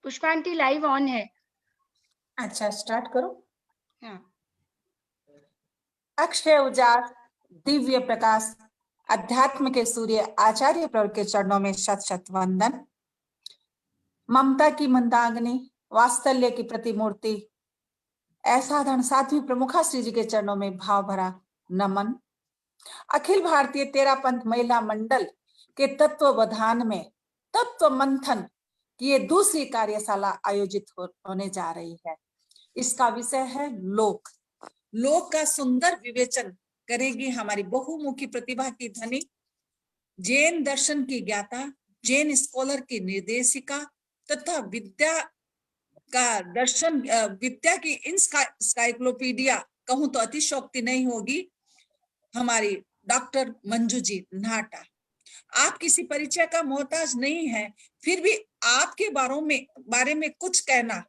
Pushpa aunty live on है। अच्छा, start करो। हाँ। अक्षय उजाड़, दिव्य प्रकाश, अध्यात्म के सूर्य आचार्य प्रवर के चरणों में शत शत वंदन। ममता की मंदाग्नि, वात्सल्य की प्रतिमूर्ति, असाधारण साध्वी प्रमुखा श्री जी के चरणों में भाव भरा नमन। अखिल भारतीय तेरापंथ महिला मंडल के तत्वावधान में तत्व मंथन की ये दूसरी कार्यशाला आयोजित होने जा रही है। इसका विषय है लोक। लोक का सुंदर विवेचन करेगी हमारी बहुमुखी प्रतिभा की धनी, जैन दर्शन की ज्ञाता, जैन स्कॉलर की निर्देशिका तथा विद्या का दर्शन विद्या की इंसाइक्लोपीडिया कहूं तो अतिशोक्ति नहीं होगी, हमारी डॉक्टर मंजू जी नाटा। आप किसी परिचय का मोहताज नहीं है, फिर भी आपके बारे में कुछ कहना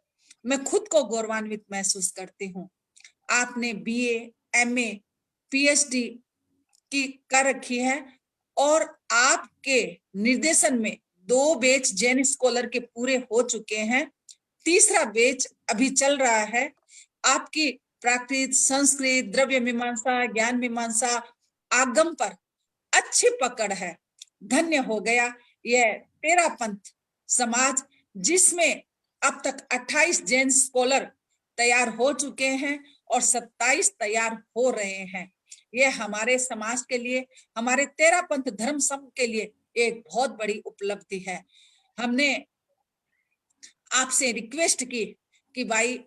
मैं खुद को गौरवान्वित महसूस करती हूँ। आपने बीए, एमए, पीएचडी की कर रखी है और आपके निर्देशन में 2 बैच जैन स्कॉलर के पूरे हो चुके हैं, तीसरा बैच अभी चल रहा है। आपकी प्राकृत, संस्कृत, द्रव्य मीमांसा, ज्ञान मीमांसा, आगम पर अच्छी पकड़ है। धन्य हो गया यह तेरापंथ समाज, जिसमें अब तक 28 जैन स्कॉलर तैयार हो चुके हैं और 27 तैयार हो रहे हैं। यह हमारे समाज के लिए, हमारे तेरापंथ धर्म संघ के लिए एक बहुत बड़ी उपलब्धि है। हमने आपसे रिक्वेस्ट की कि भाई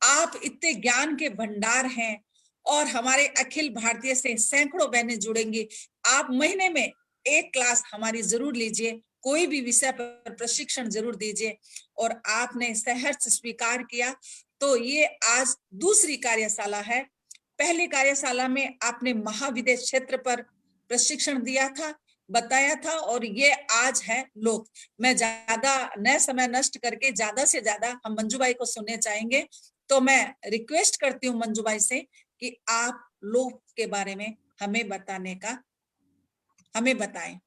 आप इतने ज्ञान के भंडार हैं और हमारे अखिल भारतीय से सैकड़ों बहनें जुड़ेंगी, आप महीने में 1 क्लास हमारी जरूर लीजिए, कोई भी विषय पर प्रशिक्षण जरूर दीजिए। और आपने सहर्ष स्वीकार किया। तो ये आज दूसरी कार्यशाला है। पहली कार्यशाला में आपने महाविद्य क्षेत्र पर प्रशिक्षण दिया था, बताया था, और ये आज है लोक। मैं ज्यादा न समय नष्ट करके ज्यादा से ज्यादा हम मंजू भाई को सुनने चाहेंगे, तो मैं रिक्वेस्ट करती हूँ मंजू भाई से कि आप लोक के बारे में हमें बताएं।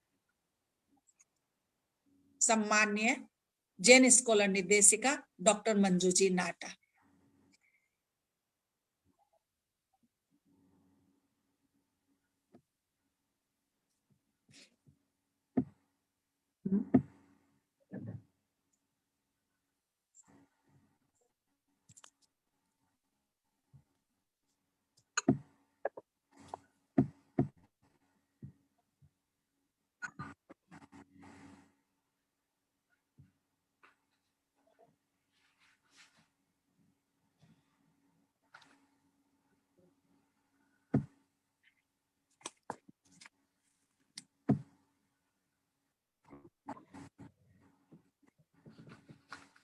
सम्मान्य जैन स्कॉलर निर्देशिका डॉक्टर मंजू जी नाटा।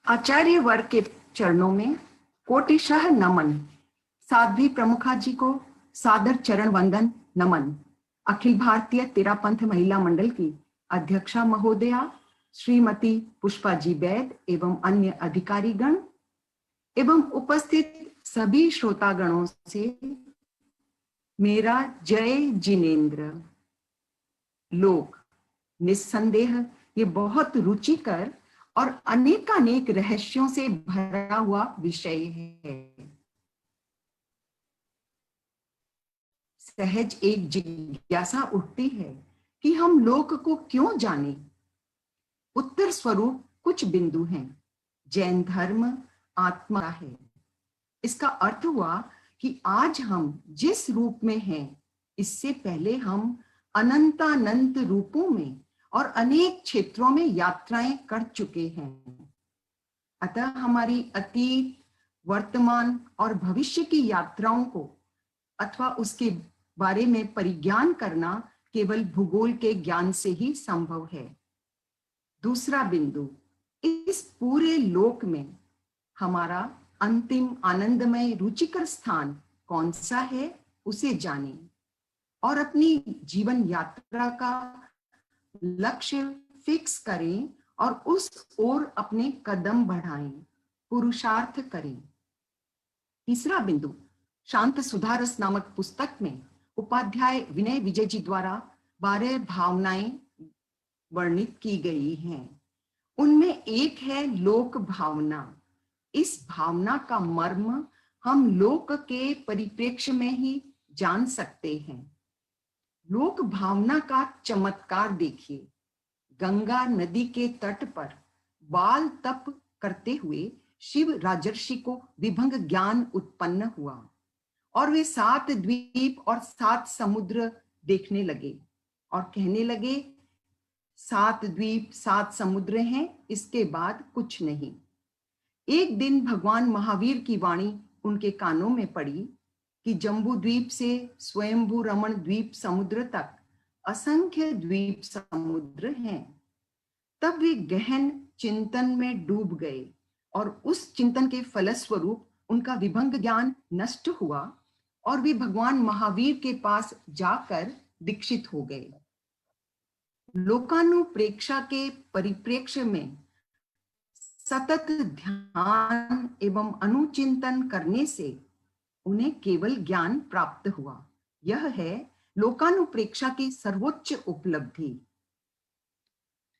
आचार्य वर्ग के चरणों में कोटिशः नमन। साध्वी प्रमुखा जी को सादर चरण वंदन नमन। अखिल भारतीय तेरापंथ महिला मंडल की अध्यक्षा महोदया श्रीमती पुष्पा जी वैद एवं अन्य अधिकारीगण एवं उपस्थित सभी श्रोतागणों से मेरा जय जिनेन्द्र। लोक निस्संदेह ये बहुत रुचिकर और अनेकानेक रहस्यों से भरा हुआ विषय है। सहज एक जिज्ञासा उठती है कि हम लोक को क्यों जाने। उत्तर स्वरूप कुछ बिंदु हैं। जैन धर्म आत्मा है। इसका अर्थ हुआ कि आज हम जिस रूप में हैं, इससे पहले हम अनंतानंत रूपों में और अनेक क्षेत्रों में यात्राएं कर चुके हैं। अतः हमारी अतीत, वर्तमान और भविष्य की यात्राओं को अथवा उसके बारे में परिज्ञान करना केवल भूगोल के ज्ञान से ही संभव है। दूसरा बिंदु, इस पूरे लोक में हमारा अंतिम आनंदमय रुचिकर स्थान कौन सा है, उसे जानें और अपनी जीवन यात्रा का लक्ष्य फिक्स करें और उस ओर अपने कदम बढ़ाएं, पुरुषार्थ करें। तीसरा बिंदु, शांत सुधारस नामक पुस्तक में उपाध्याय विनय विजय जी द्वारा 12 भावनाएं वर्णित की गई हैं उनमें एक है लोक भावना। इस भावना का मर्म हम लोक के परिप्रेक्ष्य में ही जान सकते हैं। लोक भावना का चमत्कार देखिए। गंगा नदी के तट पर बाल तप करते हुए शिव राजर्षि को विभंग ज्ञान उत्पन्न हुआ और वे 7 द्वीप और 7 समुद्र देखने लगे और कहने लगे 7 द्वीप 7 समुद्र हैं, इसके बाद कुछ नहीं। एक दिन भगवान महावीर की वाणी उनके कानों में पड़ी कि जम्बू द्वीप से स्वयंभू रमण द्वीप समुद्र तक असंख्य द्वीप समुद्र हैं। तब वे गहन चिंतन में डूब गए और उस चिंतन के फलस्वरूप उनका विभंग ज्ञान नष्ट हुआ और वे भगवान महावीर के पास जाकर दीक्षित हो गए। लोकानुप्रेक्षा के परिप्रेक्ष्य में सतत ध्यान एवं अनुचिंतन करने से उन्हें केवल ज्ञान प्राप्त हुआ। यह है लोकानुप्रेक्षा की सर्वोच्च उपलब्धि।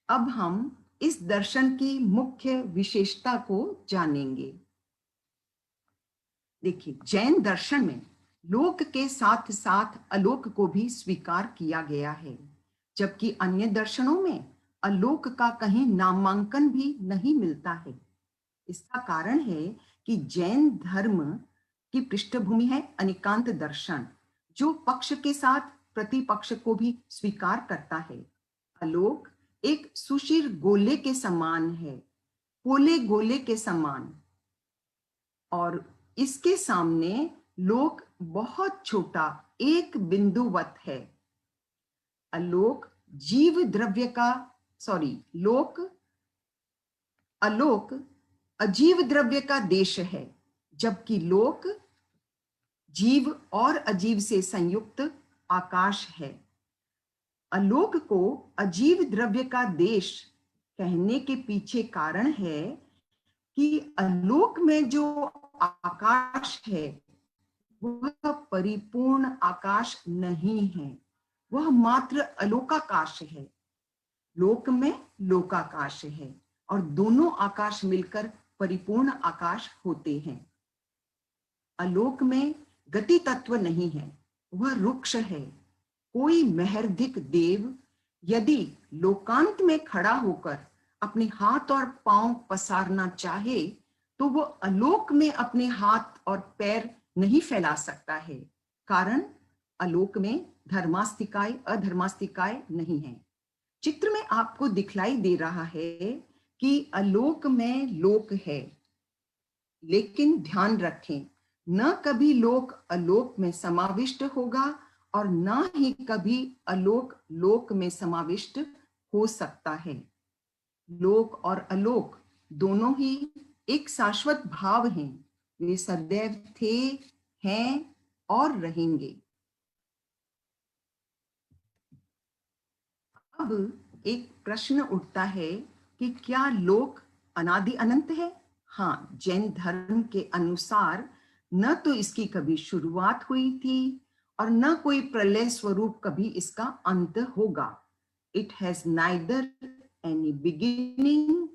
अब हम इस दर्शन की मुख्य विशेषता को जानेंगे। देखिए, जैन दर्शन में लोक के साथ साथ अलोक को भी स्वीकार किया गया है, जबकि अन्य दर्शनों में अलोक का कहीं नामांकन भी नहीं मिलता है। इसका कारण है कि जैन धर्म की पृष्ठभूमि है अनेकांत दर्शन, जो पक्ष के साथ प्रतिपक्ष को भी स्वीकार करता है। अलोक एक सुशीर गोले के समान है, पोले गोले के समान, और इसके सामने लोक बहुत छोटा एक बिंदुवत है। अलोक जीव द्रव्य का अलोक अजीव द्रव्य का देश है, जबकि लोक जीव और अजीव से संयुक्त आकाश है। अलोक को अजीव द्रव्य का देश कहने के पीछे कारण है कि अलोक में जो आकाश है वह परिपूर्ण आकाश नहीं है, वह मात्र अलोकाकाश है। लोक में लोकाकाश है और दोनों आकाश मिलकर परिपूर्ण आकाश होते हैं। अलोक में गति तत्व नहीं है, वह रुक्ष है। कोई महर्धिक देव यदि लोकांत में खड़ा होकर अपने हाथ और पांव पसारना चाहे तो वो अलोक में अपने हाथ और पैर नहीं फैला सकता है, कारण अलोक में धर्मास्तिकाय अधर्मास्तिकाय नहीं है। चित्र में आपको दिखलाई दे रहा है कि अलोक में लोक है, लेकिन ध्यान रखें, न कभी लोक अलोक में समाविष्ट होगा और न ही कभी अलोक लोक में समाविष्ट हो सकता है। लोक और अलोक दोनों ही एक शाश्वत भाव हैं, वे सदैव थे, हैं और रहेंगे। अब एक प्रश्न उठता है कि क्या लोक अनादि अनंत है? हाँ, जैन धर्म के अनुसार न तो इसकी कभी शुरुआत हुई थी और न कोई प्रलय स्वरूप कभी इसका अंत होगा। It has neither any beginning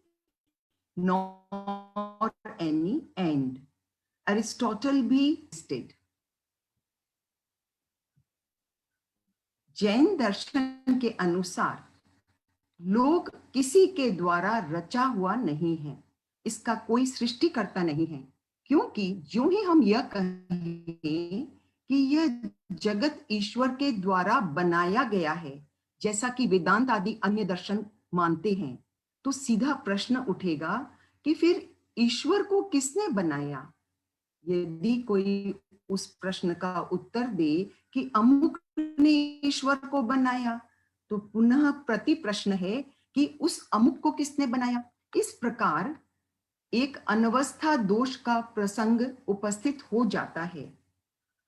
nor any end. Aristotle भी stated. जैन दर्शन के अनुसार लोक किसी के द्वारा रचा हुआ नहीं है, इसका कोई सृष्टिकर्ता नहीं है, क्योंकि जो ही हम यह कहें कि यह जगत ईश्वर के द्वारा बनाया गया है, जैसा कि वेदांत आदि अन्य दर्शन मानते हैं, तो सीधा प्रश्न उठेगा कि फिर ईश्वर को किसने बनाया? यदि कोई उस प्रश्न का उत्तर दे कि अमुक ने ईश्वर को बनाया, तो पुनः प्रति प्रश्न है कि उस अमुक को किसने बनाया? इस प्रकार एक अनवस्था दोष का प्रसंग उपस्थित हो जाता है।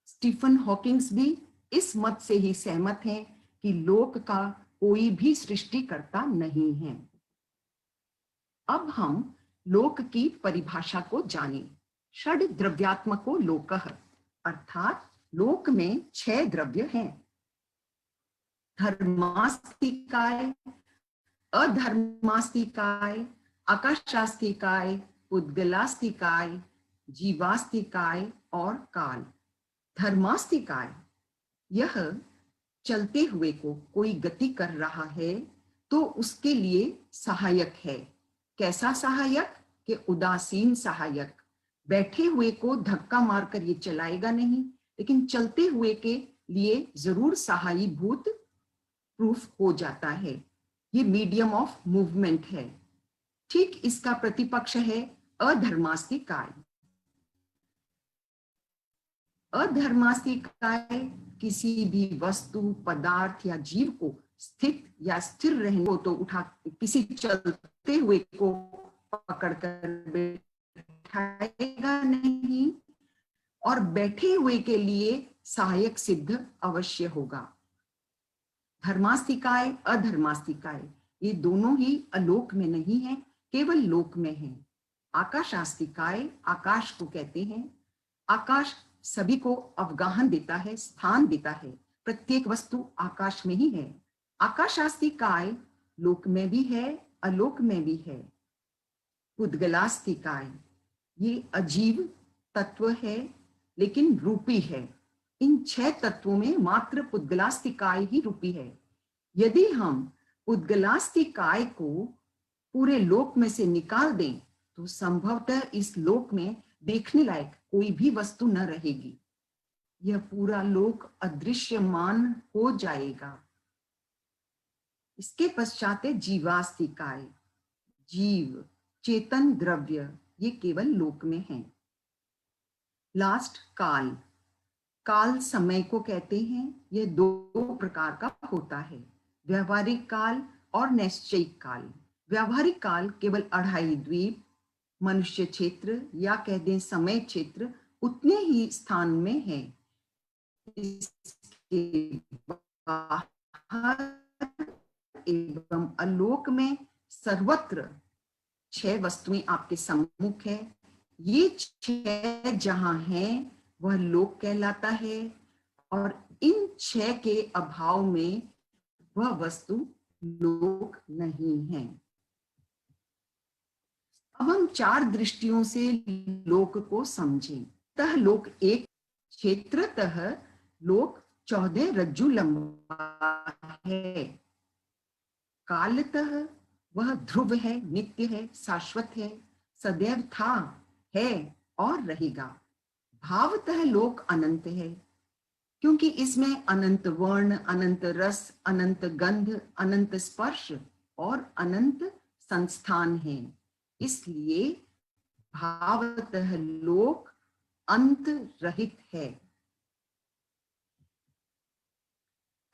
स्टीफन हॉकिंग्स भी इस मत से ही सहमत हैं कि लोक का कोई भी सृष्टिकर्ता नहीं है। अब हम लोक की परिभाषा को जानें। षड द्रव्यात्मको लोकः, अर्थात लोक में 6 द्रव्य हैं। धर्मास्तिकाय, अधर्मास्तिकाय, आकाशास्तिकाय, पुद्गलास्तिकाय, जीवास्तिकाय और काल। धर्मास्तिकाय, यह चलते हुए को कोई गति कर रहा है तो उसके लिए सहायक है। कैसा सहायक? कि उदासीन सहायक। बैठे हुए को धक्का मारकर ये चलाएगा नहीं, लेकिन चलते हुए के लिए जरूर सहायीभूत प्रूफ हो जाता है। ये मीडियम ऑफ मूवमेंट है। ठीक इसका प्रतिपक्ष है अधर्मास्तिकाय। अधर्मास्तिकाय किसी भी वस्तु, पदार्थ या जीव को स्थित या स्थिर रहने को तो उठा, किसी चलते हुए को पकड़कर बैठाएगा नहीं और बैठे हुए के लिए सहायक सिद्ध अवश्य होगा। धर्मास्तिकाय, अधर्मास्तिकाय ये दोनों ही अलोक में नहीं है, केवल लोक में है। आकाशास्तिकाय, आकाश को कहते हैं। आकाश सभी को अवगाहन देता है, स्थान देता है। प्रत्येक वस्तु आकाश में ही है। आकाशास्तिकाय लोक में भी है, अलोक में भी है। पुद्गलास्तिकाय ये अजीव तत्व है लेकिन रूपी है। इन 6 तत्वों में मात्र पुद्गलास्तिकाय ही रूपी है। यदि हम पुद्गलास्तिकाय को पूरे लोक में से निकाल दें तो संभवतः इस लोक में देखने लायक कोई भी वस्तु न रहेगी। यह पूरा लोक अदृश्यमान हो जाएगा। इसके पश्चात है जीवास्तिकाय। जीव, चेतन द्रव्य ये केवल लोक में है। लास्ट काल। काल समय को कहते हैं। यह 2 प्रकार का होता है, व्यवहारिक काल और नैश्चयिक काल। व्यवहारिक काल केवल अढ़ाई द्वीप, मनुष्य क्षेत्र या कह दें समय क्षेत्र उतने ही स्थान में है। इसके बाहर एवं आलोक में सर्वत्र 6 वस्तुएं आपके सम्मुख है। ये 6 जहां हैं वह लोक कहलाता है और इन 6 के अभाव में वह वस्तु लोक नहीं है। अब हम 4 दृष्टियों से लोक को समझें। तह लोक एक, क्षेत्रतः लोक 14 रज्जु लंबा है। कालतः वह ध्रुव है, नित्य है, शाश्वत है, सदैव था, है और रहेगा। भावतः लोक अनंत है, क्योंकि इसमें अनंत वर्ण, अनंत रस, अनंत गंध, अनंत स्पर्श और अनंत संस्थान है। इसलिए भावतः लोक अंत रहित है।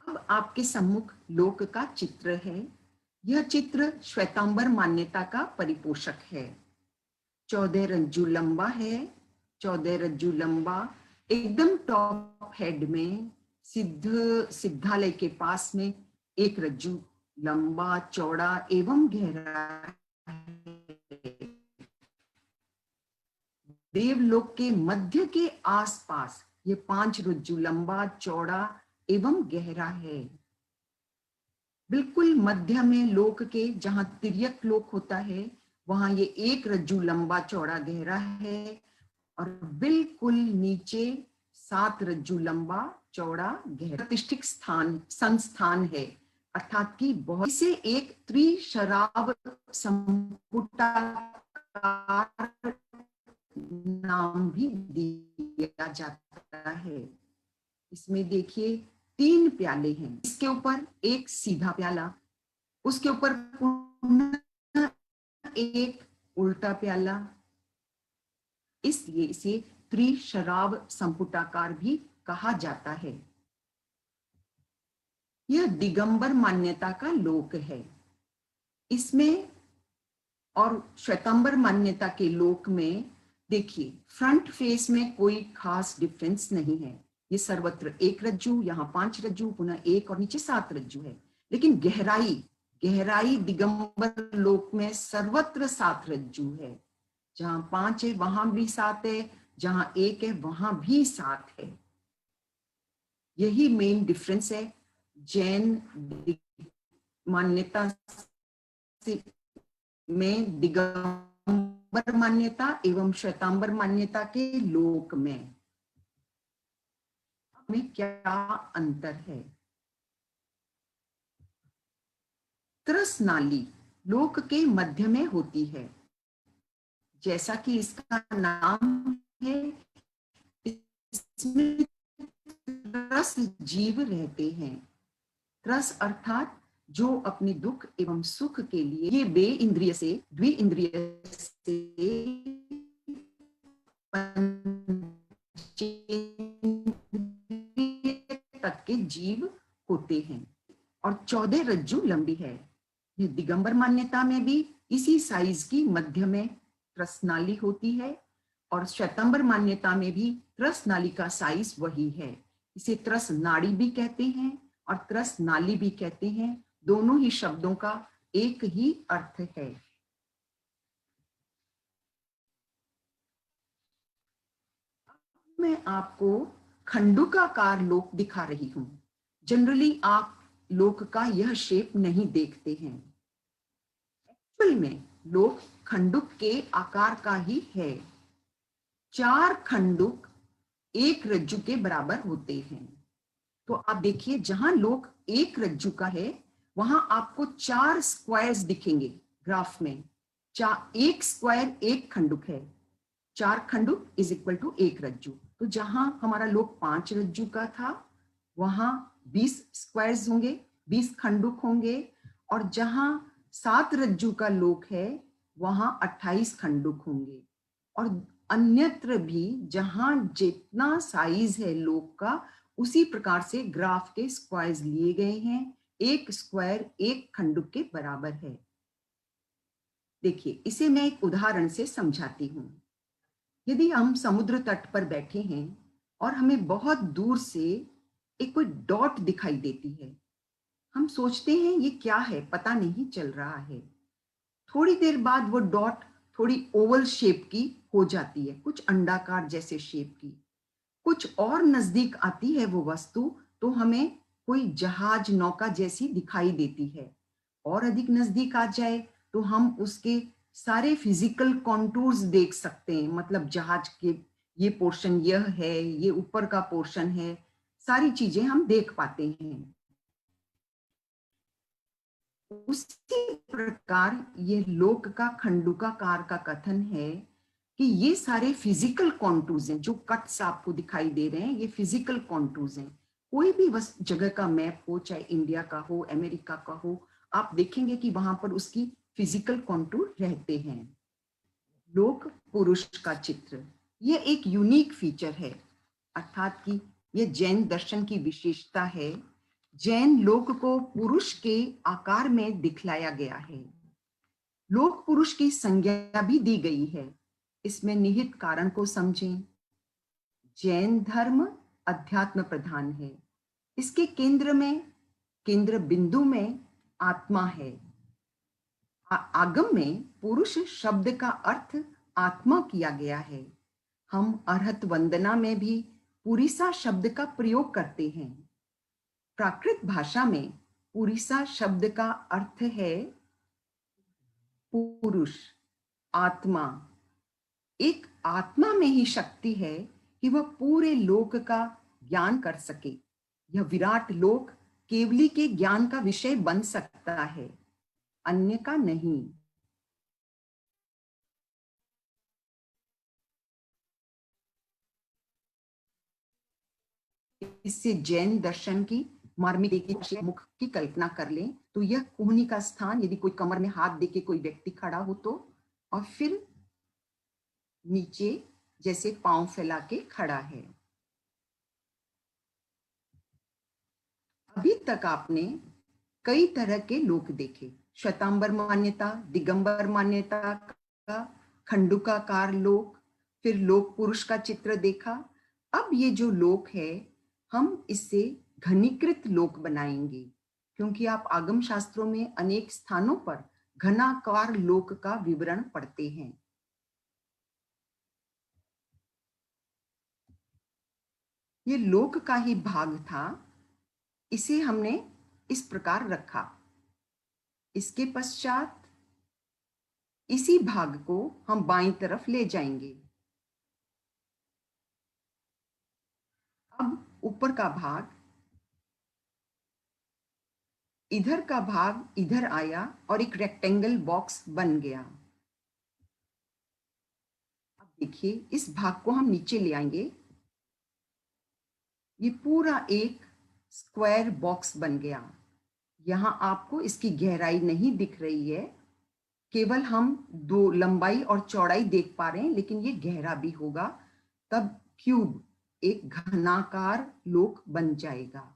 अब आपके सम्मुख लोक का चित्र है। यह चित्र श्वेतांबर मान्यता का परिपोषक है। 14 रज्जु लंबा है। 14 रज्जु लंबा एकदम टॉप हेड में सिद्धालय के पास में एक रज्जु लंबा, चौड़ा एवं गहरा है। देवलोक के मध्य के आसपास ये 5 रज्जु लंबा, चौड़ा एवं गहरा है। बिल्कुल मध्य में लोक के जहां तिर्यक लोक होता है वहां ये 1 रज्जु लंबा, चौड़ा, गहरा है और बिल्कुल नीचे 7 रज्जु लंबा, चौड़ा, गहरा प्रतिष्ठित स्थान संस्थान है। अर्थात कि बहुत इसे एक त्रिशराव संपुटाकार नाम भी दिया जाता है। इसमें देखिए 3 प्याले हैं। इसके ऊपर एक सीधा प्याला, उसके ऊपर एक उल्टा प्याला, इसलिए इसे त्रिशराव संपुटाकार भी कहा जाता है। यह दिगंबर मान्यता का लोक है। इसमें और श्वेतांबर मान्यता के लोक में देखिए फ्रंट फेस में कोई खास डिफरेंस नहीं है। ये सर्वत्र 1 रज्जु, यहाँ 5 रज्जु, पुनः 1 और नीचे 7 रज्जु है। लेकिन गहराई दिगंबर लोक में सर्वत्र 7 रज्जु है। जहां 5 है वहां भी 7 है, जहां 1 है वहां भी 7 है। यही मेन डिफरेंस है जैन मान्यता से में दिगंबर मान्यता एवं श्वेतांबर मान्यता के लोक में क्या अंतर है? त्रस नाली लोक के मध्य में होती है, जैसा कि इसका नाम है, इसमें त्रस जीव रहते हैं। त्रस अर्थात जो अपने दुख एवं सुख के लिए ये बे इंद्रिय से द्विइंद्रिय से तक के जीव होते हैं और 14 रज्जु लंबी है। ये दिगंबर मान्यता में भी इसी साइज की मध्य में त्रसनाली होती है और श्वेतांबर मान्यता में भी त्रसनाली का साइज वही है। इसे त्रस नाड़ी भी कहते हैं और त्रस नाली भी कहते हैं। दोनों ही शब्दों का एक ही अर्थ है। मैं आपको खंडूकाकार लोक दिखा रही हूं। जनरली आप लोक का यह शेप नहीं देखते हैं। एक्चुअल में लोक खंडूक के आकार का ही है। 4 खंडूक एक रज्जु के बराबर होते हैं। तो आप देखिए, जहां लोक एक रज्जु का है वहां आपको 4 स्क्वायर्स दिखेंगे ग्राफ में। एक स्क्वायर एक खंडूक है, 4 खंडूक इज इक्वल टू एक रज्जु। तो जहां हमारा लोक 5 रज्जु का था वहां 20 स्क्वायर्स होंगे, 20 खंडूक होंगे, और जहां 7 रज्जु का लोक है वहां 28 खंडूक होंगे। और अन्यत्र भी जहां जितना साइज है लोक का उसी प्रकार से ग्राफ के स्क्वायर्स लिए गए हैं। एक स्क्वायर एक खंडूक के बराबर है। देखिए, इसे मैं एक उदाहरण से समझाती हूं। यदि हम समुद्र तट पर बैठे हैं और हमें बहुत दूर से एक कोई डॉट दिखाई देती है, हम सोचते हैं ये क्या है, पता नहीं चल रहा है। थोड़ी देर बाद वो डॉट थोड़ी ओवल शेप की हो जाती है, कुछ अंडाकार जैसे शेप की। कुछ और नजदीक आती है वो वस्तु तो हमें कोई जहाज नौका जैसी दिखाई देती है। और अधिक नजदीक आ जाए तो हम उसके सारे फिजिकल कॉन्टूर्स देख सकते हैं। मतलब जहाज के ये पोर्शन यह है, ये ऊपर का पोर्शन है, सारी चीजें हम देख पाते हैं। उसी प्रकार ये लोक का खंडूकाकार का कथन है कि ये सारे फिजिकल कॉन्टूर्स हैं। जो कट्स आपको दिखाई दे रहे हैं ये फिजिकल कॉन्टूर्स हैं। कोई भी जगह का मैप हो, चाहे इंडिया का हो, अमेरिका का हो, आप देखेंगे कि वहां पर उसकी फिजिकल कॉन्टूर रहते हैं। लोक पुरुष का चित्र ये एक यूनिक फीचर है, अर्थात कि ये जैन दर्शन की विशेषता है। जैन लोक को पुरुष के आकार में दिखलाया गया है। लोक पुरुष की संज्ञा भी दी गई है। इसमें निहित कारण को समझें। जैन धर्म अध्यात्म प्रधान है। इसके केंद्र बिंदु में आत्मा है। आगम में पुरुष शब्द का अर्थ आत्मा किया गया है। हम अर्हत वंदना में भी पुरीसा शब्द का प्रयोग करते हैं। प्राकृत भाषा में पुरीसा शब्द का अर्थ है पुरुष, आत्मा। एक आत्मा में ही शक्ति है कि वह पूरे लोक का ज्ञान कर सके। यह विराट लोक केवली के ज्ञान का विषय बन सकता है, अन्य का नहीं। इससे जैन दर्शन की मार्मिक मुख की कल्पना कर लें तो यह कोहनी का स्थान, यदि कोई कमर में हाथ देके कोई व्यक्ति खड़ा हो तो, और फिर नीचे जैसे पांव फैला के खड़ा है। अभी तक आपने कई तरह के लोक देखे। श्वेतांबर मान्यता, दिगंबर मान्यता का खंडूकाकार लोक, फिर लोक पुरुष का चित्र देखा। अब ये जो लोक है हम इससे घनीकृत लोक बनाएंगे, क्योंकि आप आगम शास्त्रों में अनेक स्थानों पर घनाकार लोक का विवरण पढ़ते हैं। ये लोक का ही भाग था, इसे हमने इस प्रकार रखा। इसके पश्चात इसी भाग को हम बाईं तरफ ले जाएंगे। अब ऊपर का भाग, इधर का भाग इधर आया और एक रेक्टेंगल बॉक्स बन गया। अब देखिए, इस भाग को हम नीचे ले आएंगे। ये पूरा एक स्क्वायर बॉक्स बन गया। यहां आपको इसकी गहराई नहीं दिख रही है, केवल हम दो लंबाई और चौड़ाई देख पा रहे हैं, लेकिन ये गहरा भी होगा। तब क्यूब एक घनाकार लोक बन जाएगा।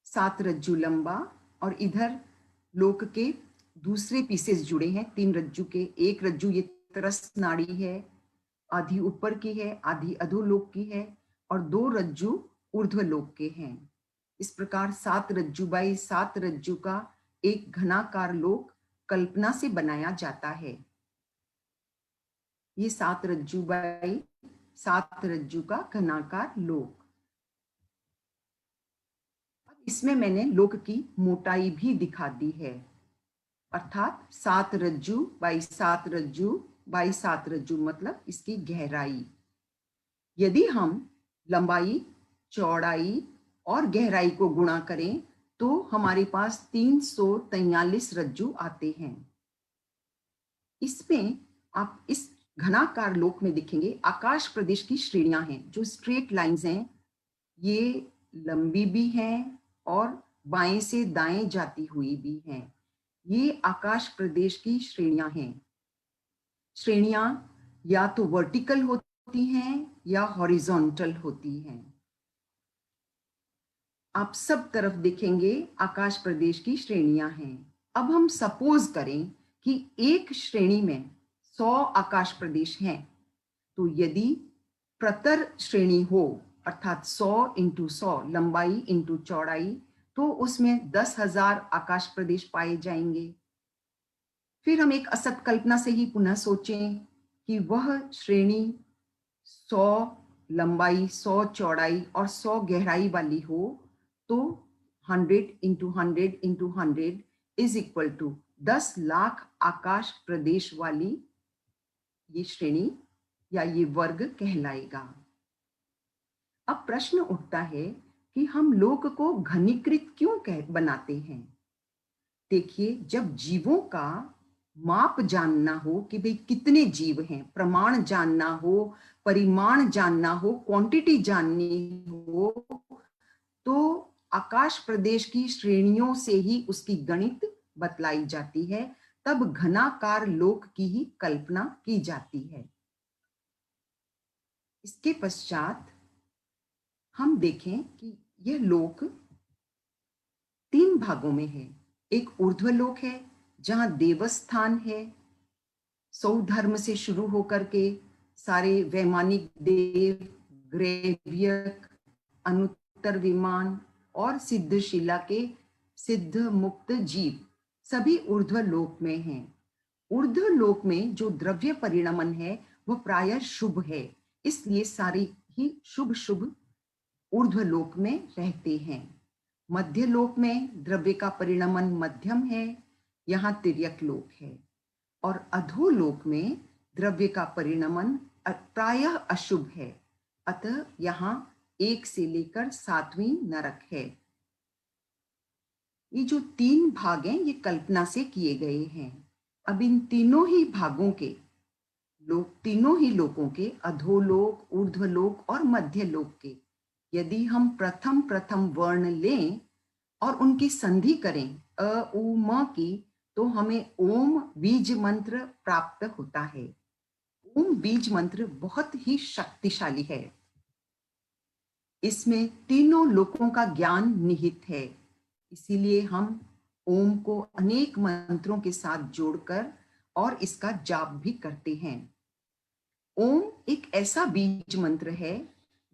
सात रज्जु लंबा और इधर लोक के दूसरे पीसेस जुड़े हैं, 3 रज्जु के। एक रज्जु ये तरस नाड़ी है, आधी ऊपर की है, आधी अधोलोक की है, और 2 रज्जु ऊर्ध्वलोक के हैं। इस प्रकार 7 रज्जु बाई 7 रज्जु का एक घनाकार लोक कल्पना से बनाया जाता है। ये 7 रज्जु बाई 7 रज्जु का घनाकार लोक। अब इसमें मैंने लोक की मोटाई भी दिखा दी है, अर्थात 7 रज्जु बाई 7 रज्जु बाई 7 रज्जु, मतलब इसकी गहराई। यदि हम लंबाई, चौड़ाई और गहराई को गुणा करें तो हमारे पास 343 रज्जु आते हैं। इसमें आप इस घनाकार लोक में देखेंगे आकाश प्रदेश की श्रेणियां हैं, जो स्ट्रेट लाइंस हैं। ये लंबी भी हैं और बाएं से दाएं जाती हुई भी हैं। ये आकाश प्रदेश की श्रेणियां हैं। श्रेणियां या तो वर्टिकल होती हैं या हॉरिजॉन्टल होती हैं। आप सब तरफ देखेंगे आकाश प्रदेश की श्रेणियां हैं। अब हम सपोज करें कि एक श्रेणी में 100 आकाश प्रदेश हैं, तो यदि प्रतर श्रेणी हो, अर्थात 100 इंटू 100 लंबाई इंटू चौड़ाई, तो उसमें 10,000 आकाश प्रदेश पाए जाएंगे। फिर हम एक असत कल्पना से ही पुनः सोचें कि वह श्रेणी 100 लंबाई, 100 चौड़ाई और 100 गहराई वाली हो, तो 100 into 100 into 100 is equal to 10 lakh आकाश प्रदेश वाली ये श्रेणी या ये वर्ग कहलाएगा। अब प्रश्न उठता है कि हम लोक को घनीकृत क्यों बनाते हैं। देखिए, जब जीवों का माप जानना हो कि भाई कितने जीव हैं, प्रमाण जानना हो, परिमाण जानना हो, क्वांटिटी जाननी हो, तो आकाश प्रदेश की श्रेणियों से ही उसकी गणित बतलाई जाती है। तब घनाकार लोक की ही कल्पना की जाती है। इसके पश्चात हम देखें कि यह लोक 3 भागों में है। एक ऊर्ध्वलोक है जहां देवस्थान है, सौधर्म से शुरू होकर के सारे वैमानिक देव, ग्रेव्यक, अनुत्तर विमान और सिद्धशिला के सिद्ध मुक्त जीव सभी ऊर्ध्वलोक में हैं। ऊर्ध्वलोक में जो द्रव्य परिणमन है वह प्रायः शुभ है, इसलिए सारे ही शुभ शुभ ऊर्ध्वलोक में रहते हैं। मध्य लोक में द्रव्य का परिणमन मध्यम है, यहाँ तिर्यक लोक है। और अधोलोक में द्रव्य का परिणमन प्रायः अशुभ है, अतः यहाँ 1 से लेकर 7वीं नरक है। ये जो 3 भाग हैं ये कल्पना से किए गए हैं। अब इन तीनों ही भागों के लोक, तीनों ही लोकों के, अधोलोक, ऊर्ध्वलोक और मध्य लोक के, यदि हम प्रथम वर्ण लें और उनकी संधि करें अ उ म की, तो हमें ओम बीज मंत्र प्राप्त होता है। ओम बीज मंत्र बहुत ही शक्तिशाली है। इसमें तीनों लोकों का ज्ञान निहित है, इसीलिए हम ओम को अनेक मंत्रों के साथ जोड़कर और इसका जाप भी करते हैं। ओम एक ऐसा बीज मंत्र है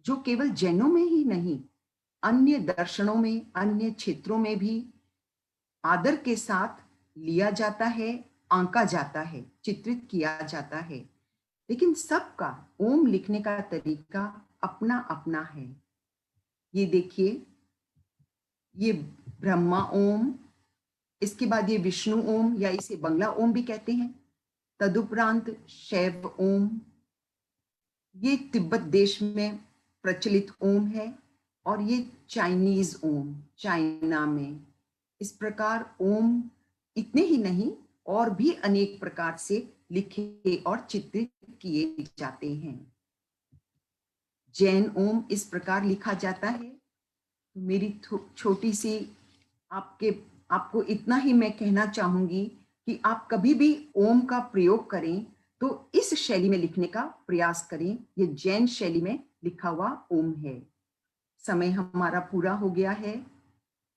जो केवल जैनों में ही नहीं, अन्य दर्शनों में, अन्य क्षेत्रों में भी आदर के साथ लिया जाता है, आंका जाता है, चित्रित किया जाता है। लेकिन सबका ओम लिखने का तरीका अपना अपना है। ये देखिए, ये ब्रह्मा ओम, इसके बाद ये विष्णु ओम या इसे बंगला ओम भी कहते हैं। तदुपरांत शैव ओम, ये तिब्बत देश में प्रचलित ओम है, और ये चाइनीज ओम, चाइना में। इस प्रकार ओम इतने ही नहीं और भी अनेक प्रकार से लिखे और चित्रित किए जाते हैं। जैन ओम इस प्रकार लिखा जाता है। मेरी छोटी सी आपको इतना ही मैं कहना चाहूंगी कि आप कभी भी ओम का प्रयोग करें तो इस शैली में लिखने का प्रयास करें। ये जैन शैली में लिखा हुआ ओम है। समय हमारा पूरा हो गया है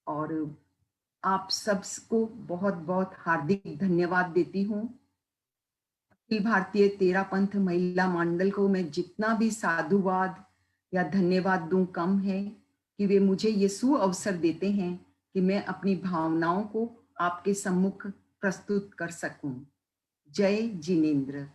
और आप सबको बहुत बहुत हार्दिक धन्यवाद देती हूँ। अखिल भारतीय तेरा पंथ महिला मंडल को मैं जितना भी साधुवाद या धन्यवाद दूं कम है, कि वे मुझे ये सुअवसर देते हैं कि मैं अपनी भावनाओं को आपके सम्मुख प्रस्तुत कर सकूं। जय जिनेंद्र।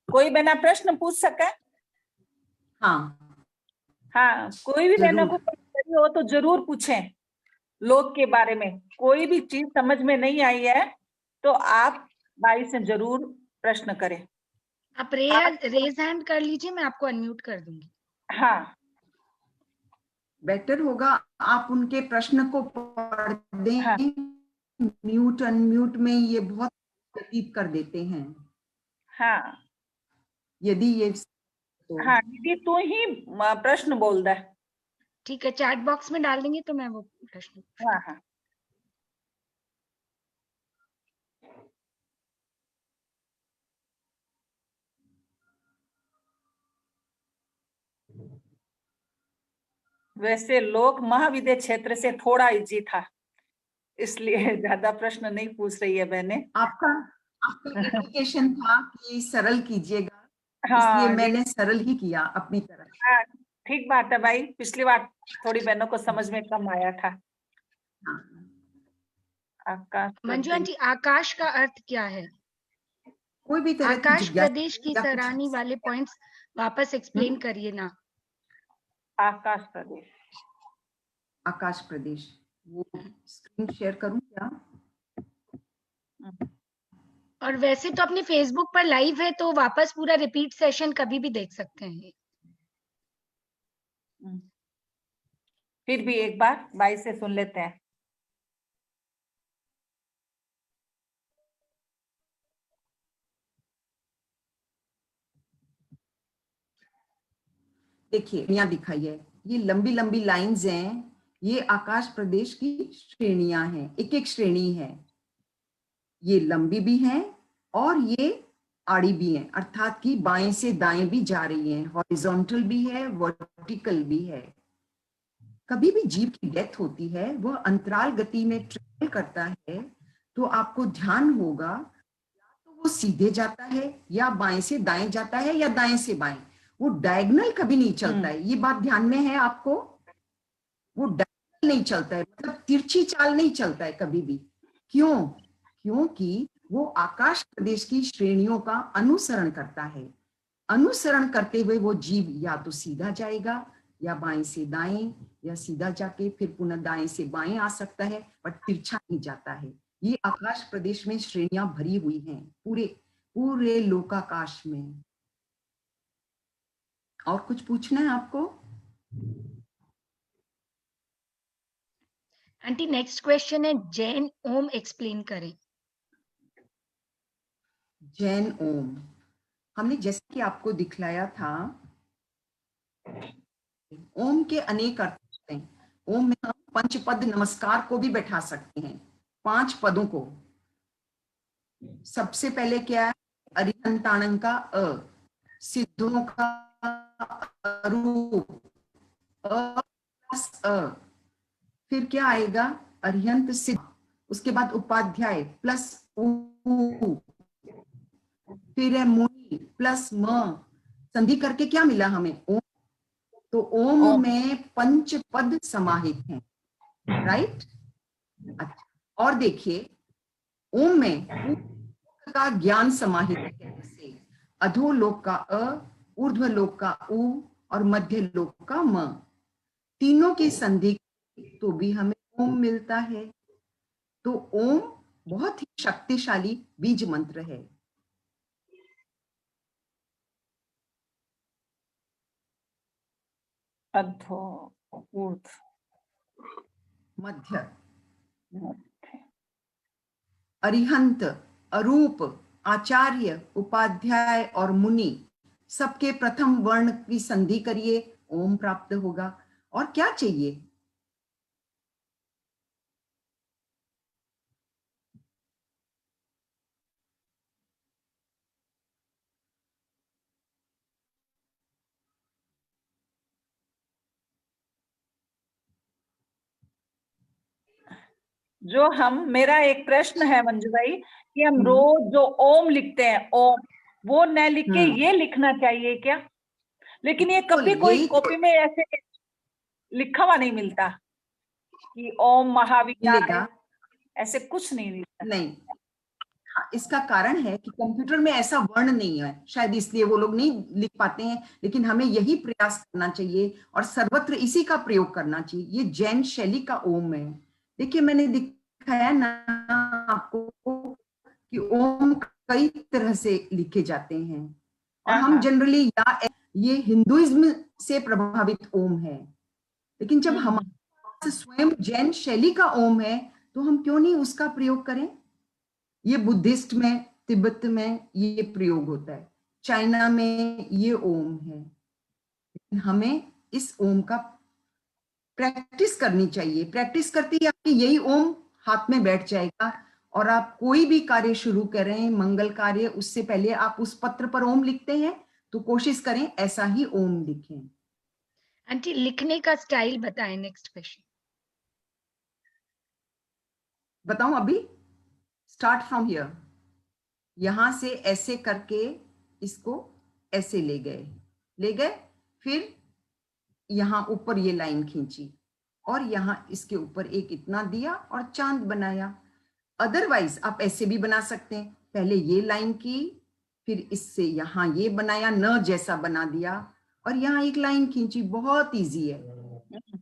कोई बहना प्रश्न पूछ सके? हाँ हाँ, कोई भी बहनों को कोई हो तो जरूर पूछें। लोक के बारे में कोई भी चीज समझ में नहीं आई है तो आप भाई से जरूर प्रश्न करें। आप रेज हैंड कर लीजिए, मैं आपको अनम्यूट कर दूंगी। हाँ, बेटर होगा आप उनके प्रश्न को पढ़ दें। हाँ, म्यूट अनम्यूट में ये बहुत व्यतीत कर देते हैं। हाँ, यदि ये तो हाँ, दीदी तू ही प्रश्न बोल दे। ठीक है, चैट बॉक्स में डाल देंगे तो मैं वो प्रश्न। हाँ, हाँ, वैसे लोक महाविद्य क्षेत्र से थोड़ा इजी था, इसलिए ज्यादा प्रश्न नहीं पूछ रही है बहने। आपका एप्लीकेशन था कि सरल कीजिएगा, इसलिए हाँ, मैंने सरल ही किया अपनी तरफ। हाँ, ठीक बात है भाई। पिछली बार थोड़ी बहनों को समझ में कम आया था। हाँ। आकाश मंजू प्रदेश, आंटी, आकाश का अर्थ क्या है? कोई भी तरह की आकाश जिज्ञासा प्रदेश की या कुछ सराहनी वाले पॉइंट्स वापस एक्सप्लेन करिए ना। आकाश प्रदेश, आकाश प्रदेश, वो स्क्रीन शेयर करूं क्या? और वैसे तो अपने फेसबुक पर लाइव है तो वापस पूरा रिपीट सेशन कभी भी देख सकते हैं। फिर भी एक बार भाई से सुन लेते हैं। देखिए यहाँ दिखाई है, ये लंबी लंबी लाइंस हैं, ये आकाश प्रदेश की श्रेणियां हैं, एक एक श्रेणी है। ये लंबी भी हैं और ये आड़ी भी हैं, अर्थात कि बाएं से दाएं भी जा रही हैं, हॉरिजॉन्टल भी है, वर्टिकल भी है। कभी भी जीव की डेथ होती है, वह अंतराल गति में ट्रेवल करता है, तो आपको ध्यान होगा तो वो सीधे जाता है या बाएं से दाएं जाता है या दाएं से बाएं, वो डायगोनल कभी नहीं चलता है। ये बात ध्यान में है आपको? वो डायगोनल नहीं चलता है, मतलब तिरछी चाल नहीं चलता है कभी भी। क्यों? क्योंकि वो आकाश प्रदेश की श्रेणियों का अनुसरण करता है। अनुसरण करते हुए वो जीव या तो सीधा जाएगा या बाएं से दाएं, या सीधा जाके फिर पुनः दाएं से बाएं आ सकता है, पर तिरछा नहीं जाता है। ये आकाश प्रदेश में श्रेणियां भरी हुई हैं, पूरे पूरे लोकाकाश में। और कुछ पूछना है आपको? आंटी नेक्स्ट क्वेश्चन है, जैन ओम एक्सप्लेन करें। जैन ओम हमने जैसे कि आपको दिखलाया था, ओम के अनेक अर्थ होते हैं। ओम में हम पंचपद नमस्कार को भी बैठा सकते हैं, 5 पदों को। सबसे पहले क्या है? अरिहंताणं का अ, सिद्धों का अरूप, अ प्लस अ, फिर क्या आएगा? अरिहंत सिद्ध, उसके बाद उपाध्याय प्लस उ, फिर है मुनि प्लस म, संधि करके क्या मिला हमें? ओम। तो ओम में पंच पद समाहित हैं, राइट? अच्छा, और देखिए ओम में का ज्ञान समाहित है, जैसे अधोलोक का अ, ऊर्ध्वलोक का उ और मध्य लोक का म। तीनों की संधि तो भी हमें ओम मिलता है। तो ओम बहुत ही शक्तिशाली बीज मंत्र है। अधो, ऊर्ध, मध्य, मध्य। अरिहंत, अरूप, आचार्य, उपाध्याय और मुनि सबके प्रथम वर्ण की संधि करिए, ओम प्राप्त होगा। और क्या चाहिए? जो हम, मेरा एक प्रश्न है मंजू भाई, कि हम रोज जो ओम लिखते हैं, ओम, वो न लिख के ये लिखना चाहिए क्या? लेकिन ये कभी बिल्कुल, कोई यही तो कॉपी में ऐसे लिखा हुआ नहीं मिलता कि ओम महाविद्यालय, मिलेगा। ऐसे कुछ नहीं मिलता। नहीं, हाँ, इसका कारण है कि कंप्यूटर में ऐसा वर्ण नहीं है, शायद इसलिए वो लोग नहीं लिख पाते हैं। लेकिन हमें यही प्रयास करना चाहिए और सर्वत्र इसी का प्रयोग करना चाहिए। ये जैन शैली का ओम है। देखिए, मैंने दिखाया ना आपको कि ओम कई तरह से लिखे जाते हैं, और हाँ, हम हाँ। जनरली या ये हिंदुइज्म से प्रभावित ओम है। लेकिन जब हमारे पास स्वयं जैन शैली का ओम है, तो हम क्यों नहीं उसका प्रयोग करें? ये बुद्धिस्ट में, तिब्बत में ये प्रयोग होता है, चाइना में ये ओम है। हमें इस ओम का प्रैक्टिस करनी चाहिए। प्रैक्टिस करते ही आपकी यही ओम हाथ में बैठ जाएगा, और आप कोई भी कार्य शुरू करें, मंगल कार्य, उससे पहले आप उस पत्र पर ओम लिखते हैं तो कोशिश करें ऐसा ही ओम लिखें। आंटी, लिखने का स्टाइल बताएं। नेक्स्ट क्वेश्चन बताऊं? अभी स्टार्ट फ्रॉम हियर, यहां से ऐसे करके इसको ऐसे ले गए, फिर यहां ऊपर ये लाइन खींची, और यहां इसके ऊपर एक इतना दिया और चांद बनाया। अदरवाइज आप ऐसे भी बना सकते हैं, पहले ये लाइन की, फिर इससे यहां ये बनाया, न जैसा बना दिया, और यहां एक लाइन खींची। बहुत इजी है,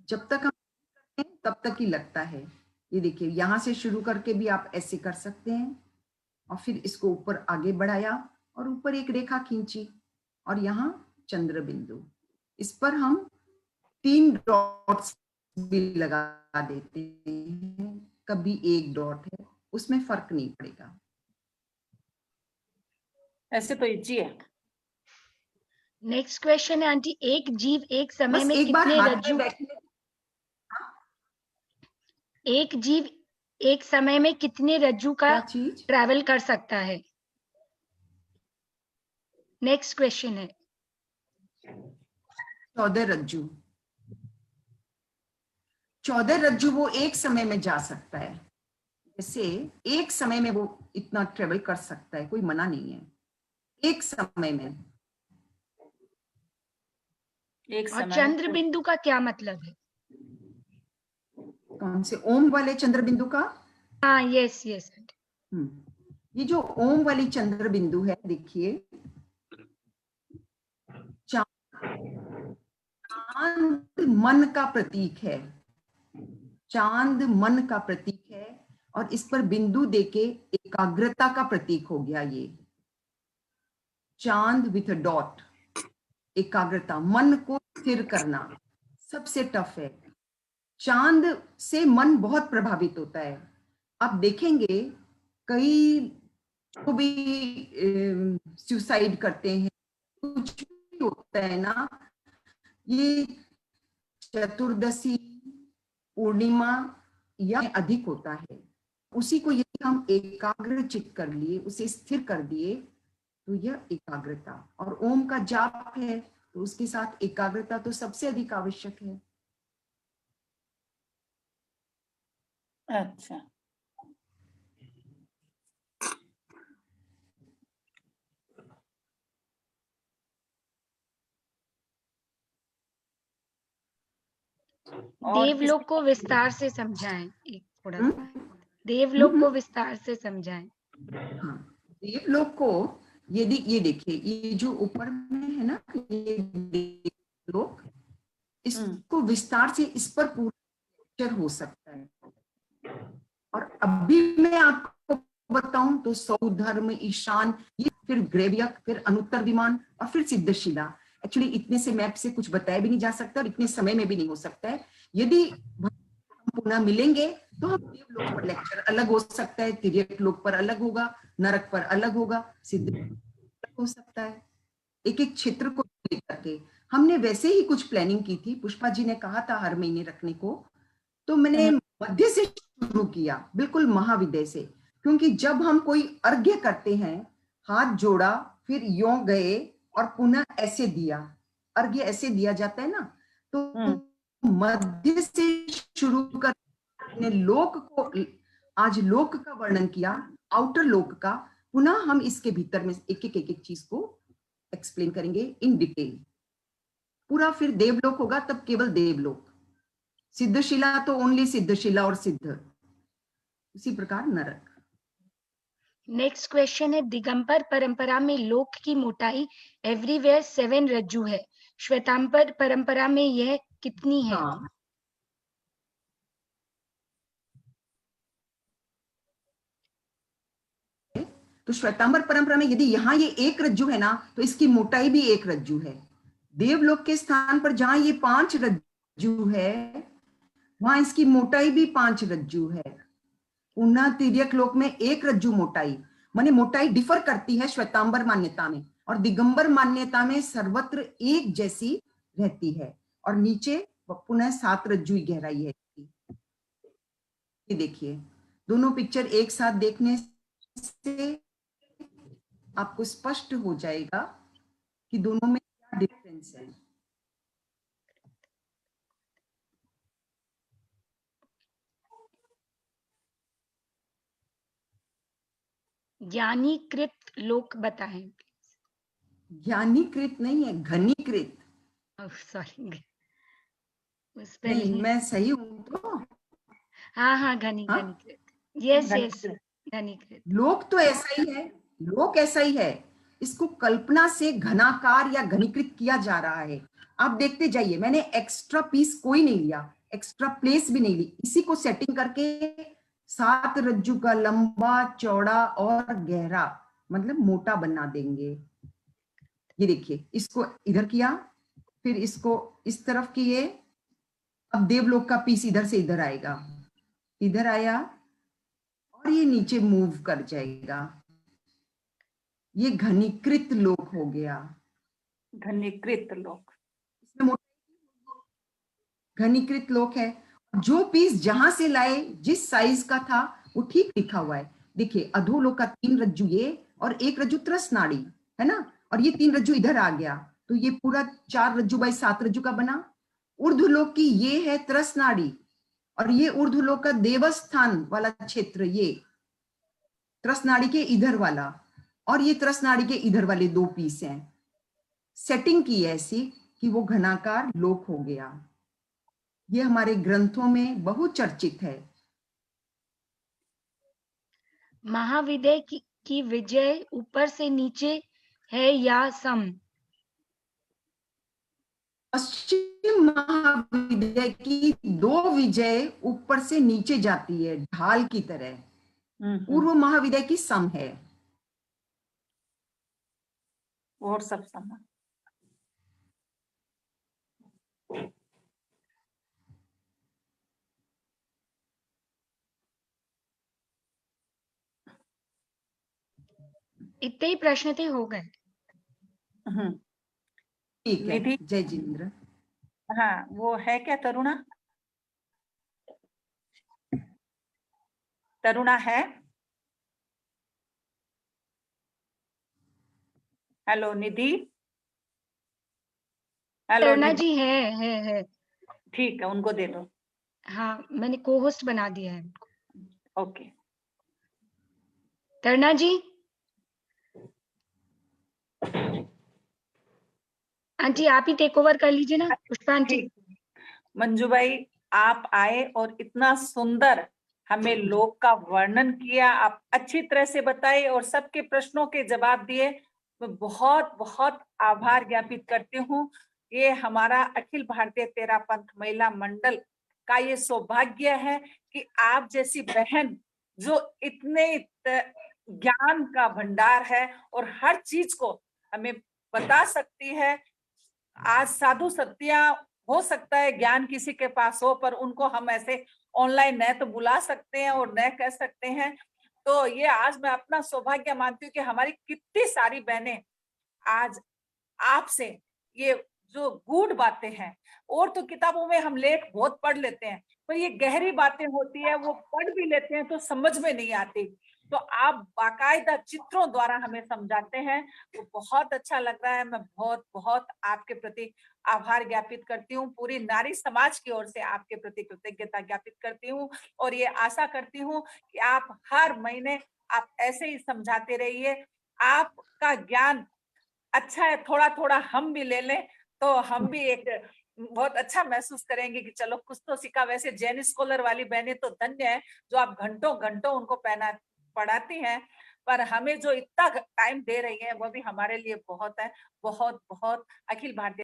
जब तक हम करते हैं तब तक ही लगता है। ये देखिए, यहां से शुरू करके भी आप ऐसे कर सकते हैं, और फिर इसको ऊपर आगे बढ़ाया और ऊपर एक रेखा खींची, और यहाँ चंद्र बिंदु। इस पर हम 3 डॉट्स भी लगा देते हैं, कभी एक डॉट है, उसमें फर्क नहीं पड़ेगा। ऐसे तो इजी है। नेक्स्ट क्वेश्चन है आंटी, एक जीव एक समय बस में एक बार कितने हाथ रज्जु, में बैठने, एक जीव एक समय में कितने रज्जु का क्या चीज? ट्रैवल कर सकता है? नेक्स्ट क्वेश्चन है। 14 रज्जू। 14 रज्जू वो एक समय में जा सकता है, जैसे एक समय में वो इतना ट्रेवल कर सकता है, कोई मना नहीं है, एक समय में। एक और समय चंद्र बिंदु का क्या मतलब है? कौन से? ओम वाले चंद्र बिंदु का? हाँ, यस यस। ये जो ओम वाली चंद्र बिंदु है, देखिए, चांद मन का प्रतीक है, चांद मन का प्रतीक है, और इस पर बिंदु देके एकाग्रता का प्रतीक हो गया। ये चांद विथ डॉट, एकाग्रता, मन को स्थिर करना सबसे टफ है। चांद से मन बहुत प्रभावित होता है। आप देखेंगे कई को भी सुसाइड करते हैं, कुछ भी होता है ना, ये चतुर्दशी, पूर्णिमा या अधिक होता है। उसी को यदि हम एकाग्र चित्त कर लिए, उसे स्थिर कर दिए, तो यह एकाग्रता, और ओम का जाप है तो उसके साथ एकाग्रता तो सबसे अधिक आवश्यक है। अच्छा, और देवलोक को विस्तार से समझाएं। एक थोड़ा सा हम्म? देवलोक को विस्तार से समझाएं। हाँ, देवलोक को यदि ये देखिए, ये जो ऊपर में है ना, ये देवलोक, इसको विस्तार से इस पर पूरा हो सकता है। और अभी मैं आपको बताऊं तो सौधर्म, ईशान, ये फिर ग्रेवियक, फिर अनुत्तर विमान और फिर सिद्धशिला। एक्चुअली इतने से मैप से कुछ बताया भी नहीं जा सकता और इतने समय में भी नहीं हो सकता है। यदि पुनः मिलेंगे तो हम देवलोक पर लेक्चर अलग हो सकता है, तिर्यक लोक पर अलग होगा, नरक पर अलग होगा, सिद्ध हो सकता है, एक एक क्षेत्र को लेकर के। हमने वैसे ही कुछ प्लानिंग की थी, पुष्पा जी ने कहा था हर महीने रखने को, तो मैंने मध्य से शुरू किया, बिल्कुल महाविद्य से, क्योंकि जब हम कोई अर्घ्य करते हैं, हाथ जोड़ा, फिर यों गए और पुनः ऐसे दिया, अर्घ्य ऐसे दिया जाता है ना, तो मध्य से शुरू कर लोक को, आज लोक का वर्णन किया, आउटर लोक का, पुनः हम इसके भीतर में एक एक चीज को एक्सप्लेन करेंगे इन डिटेल। पूरा फिर देवलोक होगा, तब केवल देवलोक, सिद्धशिला तो ओनली सिद्धशिला और सिद्ध, उसी प्रकार नरक। नेक्स्ट क्वेश्चन है, दिगंबर परंपरा में लोक की मोटाई एवरीवेयर 7 रज्जु है, श्वेतांबर परंपरा में यह कितनी है? हाँ, तो श्वेतांबर परंपरा में यदि यहाँ ये 1 रज्जु है ना, तो इसकी मोटाई भी 1 रज्जु है। देवलोक के स्थान पर जहां ये 5 रज्जु है, वहां इसकी मोटाई भी 5 रज्जु है। पुनः तिर्यक लोक में 1 रज्जु मोटाई, माने मोटाई डिफर करती है श्वेतांबर मान्यता में, और दिगंबर मान्यता में सर्वत्र एक जैसी रहती है, और नीचे पुनः 7 रज्जु की गहराई है। ये देखिए, दोनों पिक्चर एक साथ देखने से आपको स्पष्ट हो जाएगा कि दोनों में क्या डिफरेंस है। ज्ञानीकृत लोक बताएं। ज्ञानीकृत नहीं है, घनीकृत। सॉरी, नहीं, मैं सही हूं तो? हाँ हाँ, घनीकृत, यस यस, घनीकृत। लोक तो ऐसा ही है, लोक ऐसा ही है, इसको कल्पना से घनाकार या घनीकृत किया जा रहा है। आप देखते जाइए, मैंने एक्स्ट्रा पीस कोई नहीं लिया, एक्स्ट्रा प्लेस भी नहीं ली, इसी को सेटिंग करके 7 रज्जु का लंबा, चौड़ा और गहरा, मतलब मोटा बना देंगे। ये देखिए, इसको इधर किया, फिर इसको इस तरफ किए, अब देवलोक का पीस इधर से इधर आएगा, इधर आया और ये नीचे मूव कर जाएगा। ये घनीकृत लोक हो गया, घनीकृत लोक, इसमें घनीकृत लोक है। जो पीस जहां से लाए, जिस साइज का था, वो ठीक लिखा हुआ है। देखिए, अधोलोक का 3 रज्जु ये और 1 रज्जु त्रस नाड़ी है ना, और ये 3 रज्जु इधर आ गया, तो ये पूरा 4 रज्जु बाई 7 रज्जु का बना। ऊर्ध्वलोक की ये है त्रस नाड़ी, और ये ऊर्ध्वलोक का देवस्थान वाला क्षेत्र, ये त्रस नाड़ी के इधर वाला, और ये त्रस नाड़ी के इधर वाले 2 पीस हैं। सेटिंग की ऐसी कि वो घनाकार लोक हो गया। ये हमारे ग्रंथों में बहुत चर्चित है। महाविद्य की विजय ऊपर से नीचे है या सम? पश्चिम महाविद्य की 2 विजय ऊपर से नीचे जाती है, ढाल की तरह। पूर्व महाविद्य की सम है, और सब समान। इतने ही प्रश्न थे, हो गए। ठीक है। निधि, जय जिनेंद्र। हाँ, वो है क्या तरुणा? तरुणा है? हेलो निधि, हेलो तरुणा निधि, जी है। ठीक है, उनको दे दो। हाँ, मैंने को होस्ट बना दिया है। ओके, तरुणा जी, आंटी आप ही टेक ओवर कर लीजिए ना, पुष्पा आंटी। ठीक। मंजू भाई, आप आए और इतना सुंदर हमें लोक का वर्णन किया, आप अच्छी तरह से बताए और सबके प्रश्नों के जवाब दिए। मैं बहुत बहुत आभार ज्ञापित करती हूँ। ये हमारा अखिल भारतीय तेरा पंथ महिला मंडल का ये सौभाग्य है कि आप जैसी बहन जो इतने ज्ञान का भंडार है और हर चीज को हमें बता सकती है। आज साधु सत्या हो सकता है ज्ञान किसी के पास हो, पर उनको हम ऐसे ऑनलाइन न तो बुला सकते हैं और न कह सकते हैं। तो ये आज मैं अपना सौभाग्य मानती हूँ कि हमारी कितनी सारी बहनें आज आपसे ये जो गूढ़ बातें हैं, और तो किताबों में हम लेख बहुत पढ़ लेते हैं, पर ये गहरी बातें होती है वो पढ़ भी लेते हैं तो समझ में नहीं आती, तो आप बाकायदा चित्रों द्वारा हमें समझाते हैं, तो बहुत अच्छा लग रहा है। मैं बहुत बहुत आपके प्रति आभार ज्ञापित करती हूँ, पूरी नारी समाज की ओर से आपके प्रति कृतज्ञता ज्ञापित करती हूँ और ये आशा करती हूँ कि आप हर महीने आप ऐसे ही समझाते रहिए। आपका ज्ञान अच्छा है, थोड़ा थोड़ा हम भी ले लें तो हम भी एक बहुत अच्छा महसूस करेंगे कि चलो कुछ तो सीखा। वैसे जैन स्कॉलर वाली बहनें तो धन्य है जो आप घंटों घंटों उनको पढ़ाती हैं, पर हमें जो इतना टाइम दे रही है वो भी हमारे लिए बहुत है। बहुत बहुत अखिल भारतीय